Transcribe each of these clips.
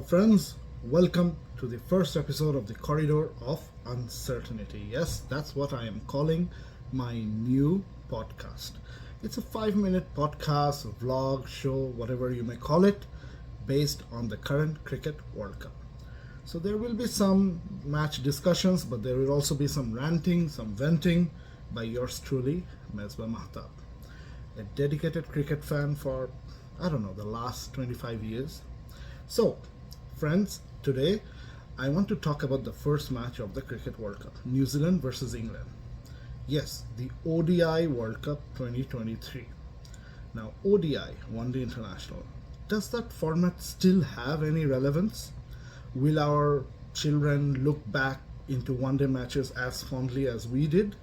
friends, welcome to the first episode of the Corridor of Uncertainty. Yes, that's what I am calling my new podcast. It's a 5-minute podcast, vlog, show, whatever you may call it, based on the current Cricket World Cup. So there will be some match discussions, but there will also be some ranting, some venting by yours truly, Mesbah Mahtab, a dedicated cricket fan for, the last 25 years. So, friends, today I want to talk about the first match of the Cricket World Cup, New Zealand versus England. Yes, the ODI World Cup 2023. Now, ODI, One Day International, does that format still have any relevance? Will our children look back into one-day matches as fondly as we did?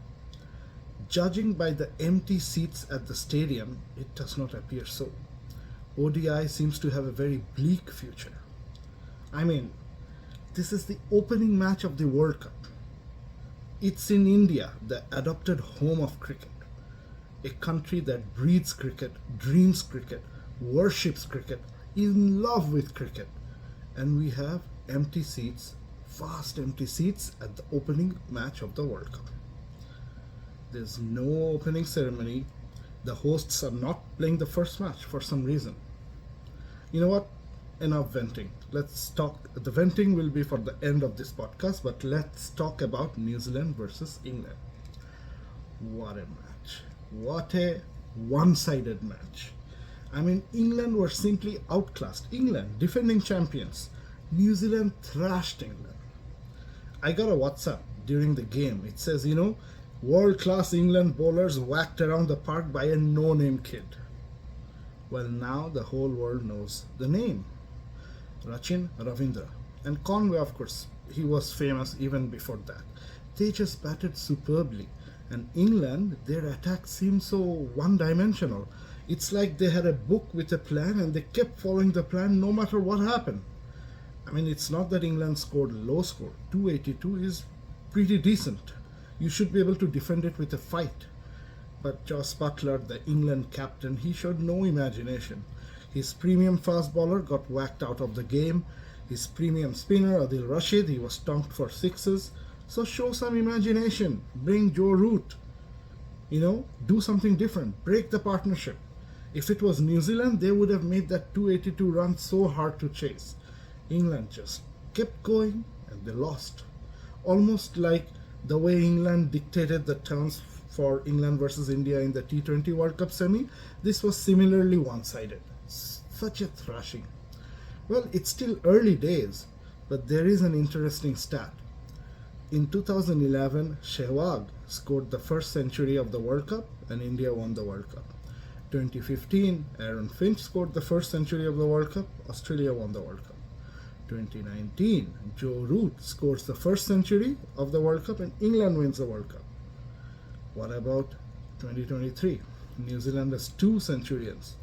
Judging by the empty seats at the stadium, it does not appear so. ODI seems to have a very bleak future. This is the opening match of the World Cup. It's in India, the adopted home of cricket. A country that breathes cricket, dreams cricket, worships cricket, is in love with cricket. And we have empty seats, vast empty seats at the opening match of the World Cup. There's no opening ceremony. The hosts are not playing the first match for some reason. You know what? Enough venting. Let's talk. The venting will be for the end of this podcast, but let's talk about New Zealand versus England. What a match. What a one-sided match. England were simply outclassed. England, defending champions. New Zealand thrashed England. I got a WhatsApp during the game. It says, world-class England bowlers whacked around the park by a no-name kid. Well, now the whole world knows the name. Sachin Ravindra. And Conway, of course, he was famous even before that. They just batted superbly. And England, their attack seemed so one-dimensional. It's like they had a book with a plan and they kept following the plan no matter what happened. It's not that England scored a low score. 282 is pretty decent. You should be able to defend it with a fight. But Joss Buttler, the England captain, he showed no imagination. His premium fast bowler got whacked out of the game. His premium spinner, Adil Rashid, he was stomped for sixes. So show some imagination. Bring Joe Root. Do something different. Break the partnership. If it was New Zealand, they would have made that 282 run so hard to chase. England just kept going and they lost. Almost like the way England dictated the terms for England versus India in the T20 World Cup semi, this was similarly one-sided. Such a thrashing. Well, it's still early days, but there is an interesting stat. In 2011, Sehwag scored the first century of the World Cup and India won the World Cup. 2015, Aaron Finch scored the first century of the World Cup, Australia won the World Cup. 2019, Joe Root scores the first century of the World Cup and England wins the World Cup. What about 2023? New Zealand has 2 centurions.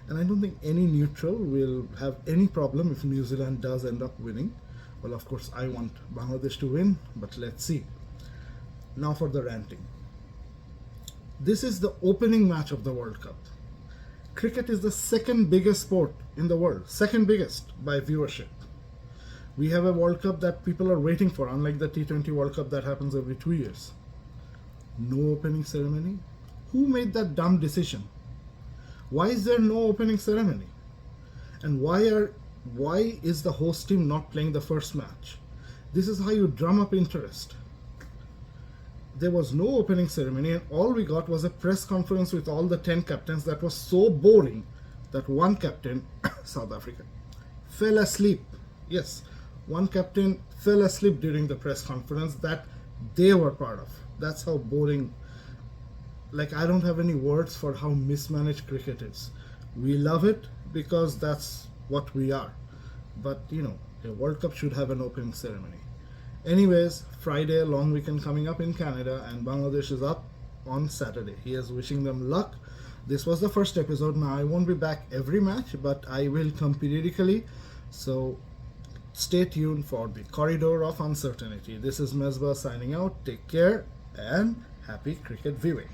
And I don't think any neutral will have any problem if New Zealand does end up winning. Well, of course, I want Bangladesh to win, but let's see. Now for the ranting. This is the opening match of the World Cup. Cricket is the second biggest sport in the world, second biggest by viewership. We have a World Cup that people are waiting for, unlike the T20 World Cup that happens every 2 years. No opening ceremony? Who made that dumb decision? Why is there no opening ceremony? And why is the host team not playing the first match? This is how you drum up interest. There was no opening ceremony and all we got was a press conference with all the 10 captains that was so boring that one captain, South Africa, fell asleep. Yes, one captain fell asleep during the press conference that they were part of. That's how boring. I don't have any words for how mismanaged cricket is. We love it because that's what we are. But, a World Cup should have an opening ceremony. Anyways, Friday, long weekend coming up in Canada, and Bangladesh is up on Saturday. Here's wishing them luck. This was the first episode. Now, I won't be back every match, but I will come periodically. So, stay tuned for the Corridor of Uncertainty. This is Mesbah signing out. Take care and happy cricket viewing.